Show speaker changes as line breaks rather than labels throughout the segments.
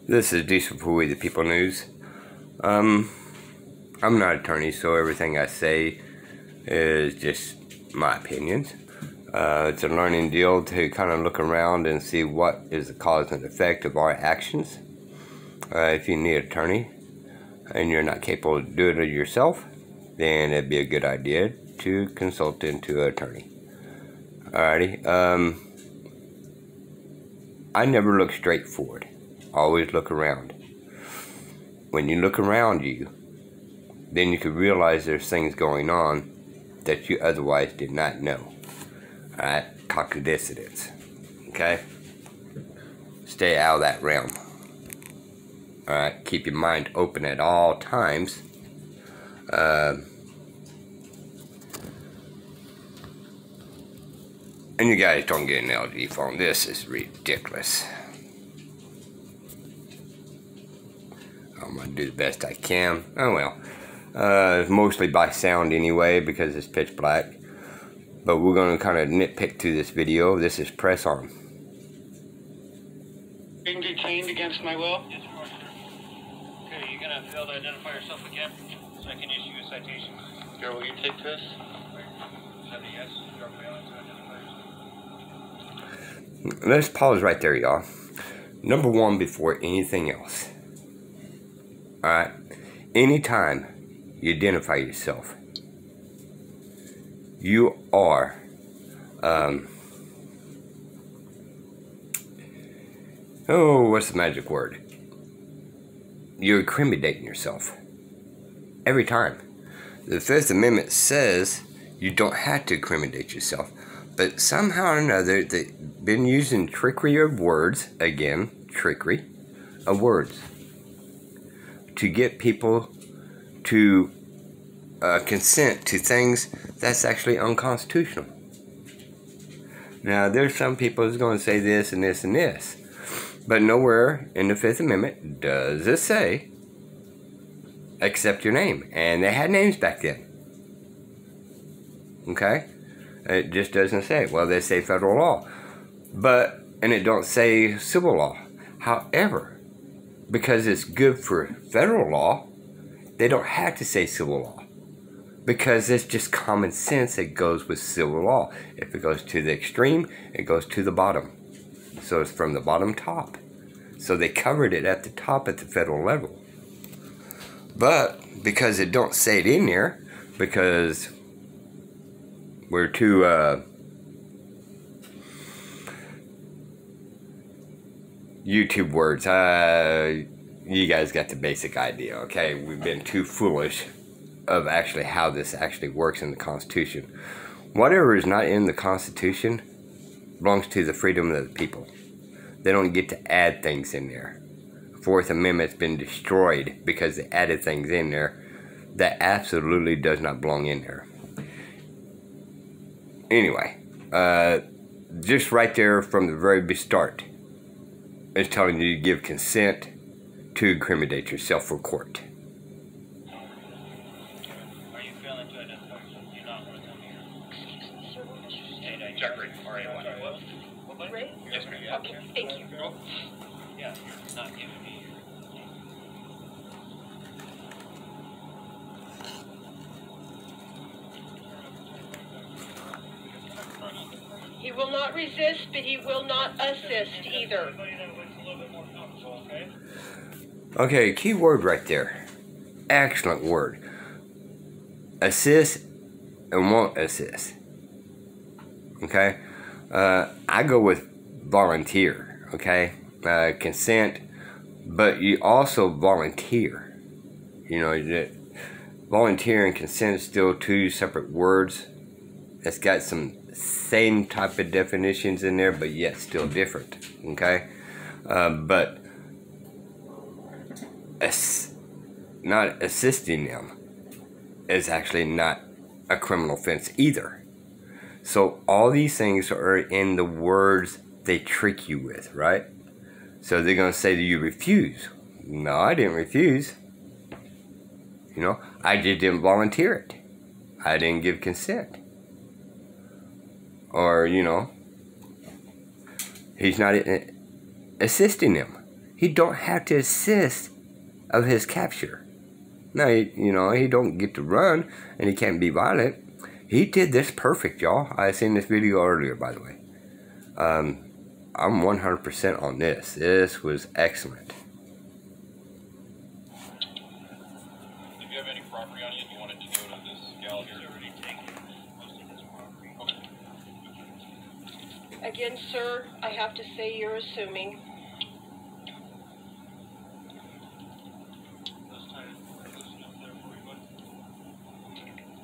This is Diesel for We the People News. I'm not an attorney, so everything I say is just my opinions. It's a learning deal to kind of look around and see what is the cause and effect of our actions. If you need an attorney and you're not capable of doing it yourself, then it'd be a good idea to consult into an attorney. Alrighty. I never look straight forward. Always look around. When you look around you, then you can realize there's things going on that you otherwise did not know. Alright? Cognizance. Okay? Stay out of that realm. Alright? Keep your mind open at all times. And you guys don't get an LG phone. This is ridiculous. I'm going to do the best I can. Oh well. Mostly by sound anyway because it's pitch black. But we're going to kind of nitpick through this video. This is Press On.
Being detained against my will?
Yes, Your Honor. Okay, you're going to fail to identify yourself again, so I can issue a citation.
Sir, will you take this?
Yes, you're failing to identify yourself.
Let's pause right there, y'all. Number one, before anything else. Alright? Anytime you identify yourself, you are what's the magic word? You're incriminating yourself. Every time. The Fifth Amendment says you don't have to incriminate yourself. But somehow or another, they've been using trickery of words, again, trickery of words, to get people to consent to things that's actually unconstitutional. Now, there's some people who's going to say this and this and this, but nowhere in the Fifth Amendment does it say, accept your name. And they had names back then. Okay? It just doesn't say. Well, they say federal law. And it don't say civil law. However, because it's good for federal law, they don't have to say civil law. Because it's just common sense that goes with civil law. If it goes to the extreme, it goes to the bottom. So it's from the bottom top. So they covered it at the top at the federal level. But because it don't say it in there, because we're too YouTube words. You guys got the basic idea, okay? We've been too foolish of actually how this actually works in the Constitution. Whatever is not in the Constitution belongs to the freedom of the people. They don't get to add things in there. Fourth Amendment's been destroyed because they added things in there that absolutely does not belong in there. Anyway, just right there from the very start, it's telling you to give consent to incriminate yourself for court.
Are you failing to identify yourself? You're not going to tell me your
Jeffrey,
What?
Ray?
Yes, ma'am.
Okay, thank you.
Yeah, you're not giving me your...
He will not resist, but he will not assist either.
Okay, key word right there. Excellent word. Assist and won't assist. Okay? I go with volunteer. Okay? Consent, but you also volunteer. You know, volunteer and consent is still two separate words. It's got some same type of definitions in there, but yet still different. Okay? But not assisting them is actually not a criminal offense either. So all these things are in the words they trick you with, right? So they're going to say that you refuse. No, I didn't refuse. You know, I just didn't volunteer it. I didn't give consent. Or, you know, he's not assisting them. he don't have to assist of his capture. Now, he don't get to run, and he can't be violent. He did this perfect, y'all. I seen this video earlier, by the way. I'm 100% on this. This was excellent.
If you have any property on you and you wanted to go to this Gallagher, already taken most of his property. Okay.
Again, sir, I have to say you're assuming.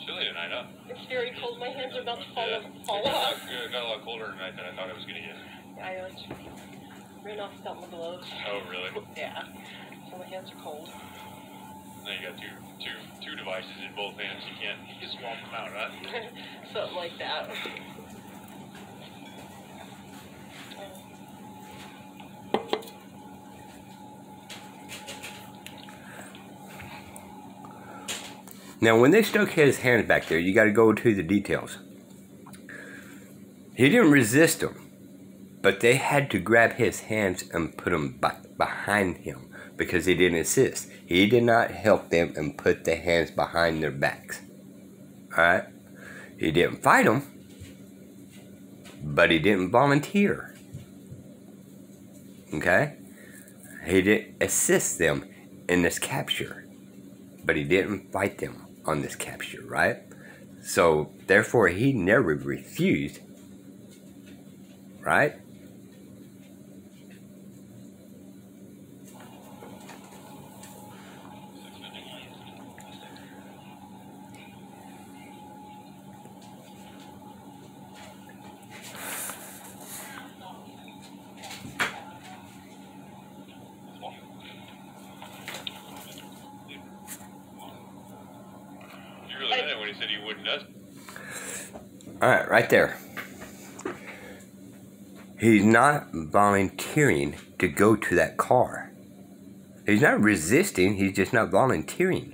Chilly tonight, huh?
It's very cold. My hands are about to fall
It
off.
got a lot colder tonight than I thought it was going to get.
I just ran off without my gloves.
Oh, really?
Yeah. So my hands are cold.
Now you got two devices in both hands. You can swap them out, huh?
Something like that.
Now, when they stuck his hands back there, you got to go to the details. He didn't resist them, but they had to grab his hands and put them behind him because he didn't assist. He did not help them and put the hands behind their backs. Alright? He didn't fight them, but he didn't volunteer. Okay? He didn't assist them in this capture, but he didn't fight them on this capture, right? So, therefore, he never refused, right?
You really meant it when he said he wouldn't us.
Alright, right there. He's not volunteering to go to that car. He's not resisting, he's just not volunteering.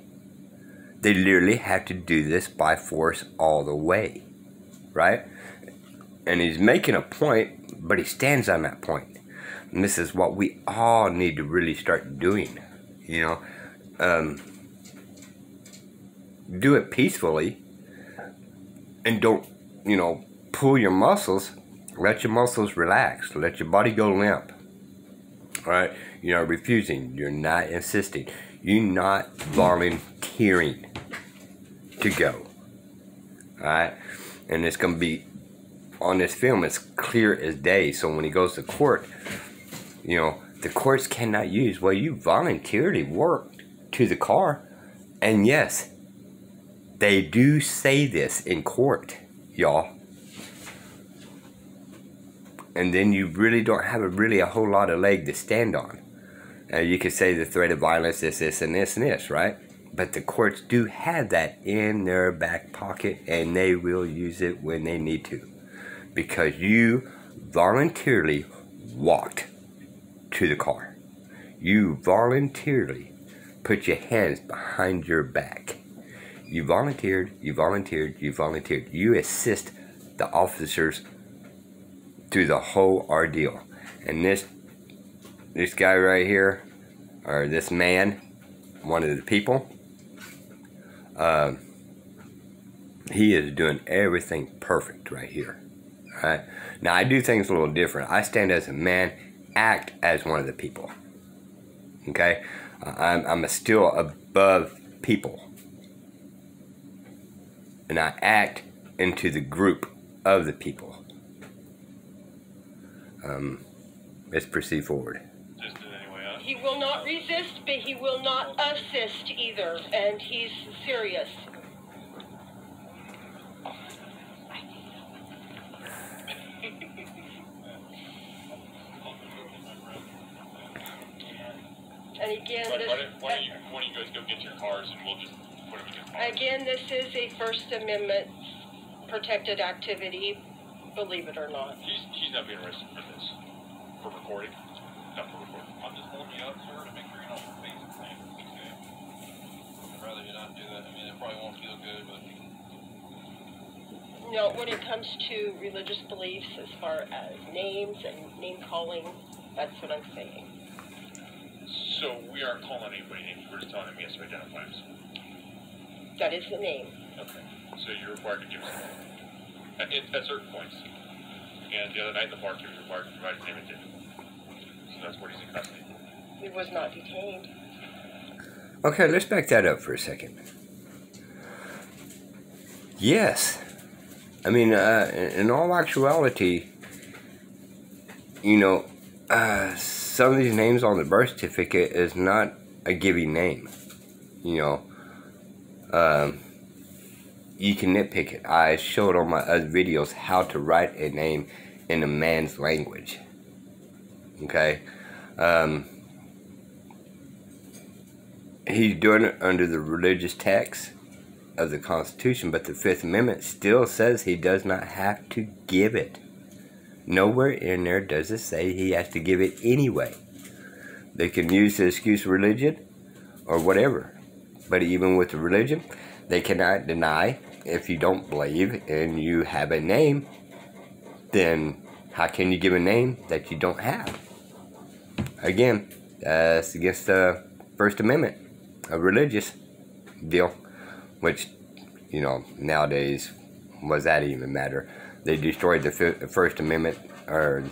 They literally have to do this by force all the way. Right? And he's making a point, but he stands on that point. And this is what we all need to really start doing. You know? Do it peacefully. And don't, pull your muscles. Let your muscles relax. Let your body go limp. Alright? You're not refusing. You're not insisting. You're not volunteering to go. Alright? And it's going to be, on this film, it's clear as day. So when he goes to court, the courts cannot use, well, you voluntarily worked to the car. And yes, they do say this in court, y'all. And then you really don't have a whole lot of leg to stand on. You could say the threat of violence, this, and this, right? But the courts do have that in their back pocket, and they will use it when they need to. Because you voluntarily walked to the car. You voluntarily put your hands behind your back. You volunteered, you volunteered, you volunteered. You assist the officers through the whole ordeal. And this guy right here, or this man, one of the people, he is doing everything perfect right here. Alright? Now I do things a little different. I stand as a man, act as one of the people. Okay? I'm still above people. And I act into the group of the people. Let's proceed forward.
Just in any way, huh?
He will not resist, but he will not assist either, and he's serious. And again,
Why don't you guys go get your cars and we'll just put them in your car?
again, this is a First Amendment protected activity, believe it or not.
He's not being arrested for this. For recording. Not for recording.
I'm just holding you up, sir, to make sure you're not facing things. Okay. I'd rather you not do that. I mean, it probably won't feel good, but...
No, when it comes to religious beliefs, as far as names and name calling, that's what I'm saying.
So we aren't calling anybody names, we're just telling him he has to identify himself.
That is the name.
Okay. So you're required to give us at certain points. And the other night in the park, he was required to provide his name and did. So that's what he's in custody.
He was not detained.
Okay, let's back that up for a second. Yes. I mean, in all actuality, you know, some of these names on the birth certificate is not a giving name. You know, you can nitpick it. I showed on my other videos how to write a name in a man's language. Okay? He's doing it under the religious text of the Constitution, but the Fifth Amendment still says he does not have to give it. Nowhere in there does it say he has to give it anyway. They can use the excuse religion or whatever. But even with the religion, they cannot deny if you don't believe and you have a name, then how can you give a name that you don't have? Again, it's against the First Amendment, a religious deal, which, you know, nowadays, was that even matter? They destroyed the First Amendment, or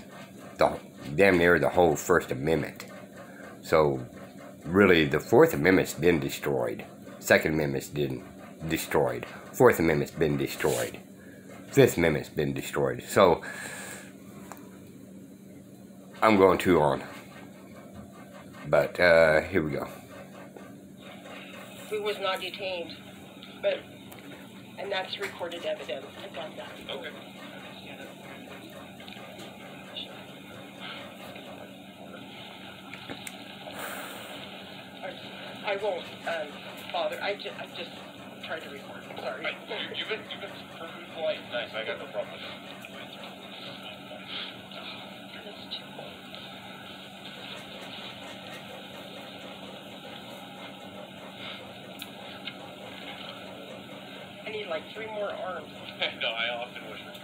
damn near the whole First Amendment. So, really, the Fourth Amendment's been destroyed. Second Amendment's been destroyed. Fourth Amendment's been destroyed. Fifth Amendment's been destroyed. So, I'm going too on. But, here we go.
He was not detained. But, and that's recorded evidence. I got that.
Okay.
I won't bother. I just tried to record. Sorry.
You've been perfectly polite and nice. I got no problem with it.
I need like 3 more arms.
No, I often wish for two.